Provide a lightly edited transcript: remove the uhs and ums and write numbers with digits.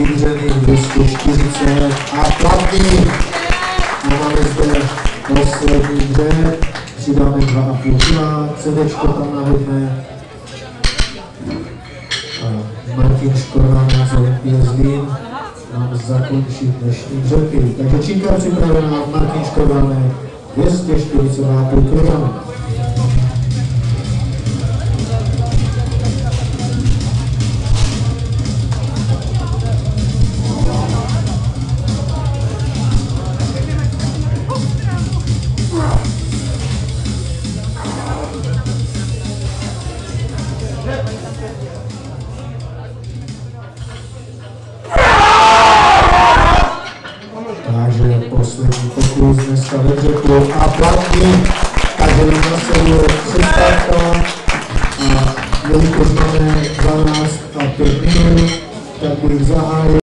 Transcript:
Vydřený 240 a platný. A máme zde poslední hře, přidáme 2,5 kg, CDčko tam nahodné. Martin Škorván z Olympie Zlín nám zakončí dnešní dřepy. Takže činka připravená, Martin Škorván 240,5 kg. Takže poslední pokus dneska ve dřepu a platný.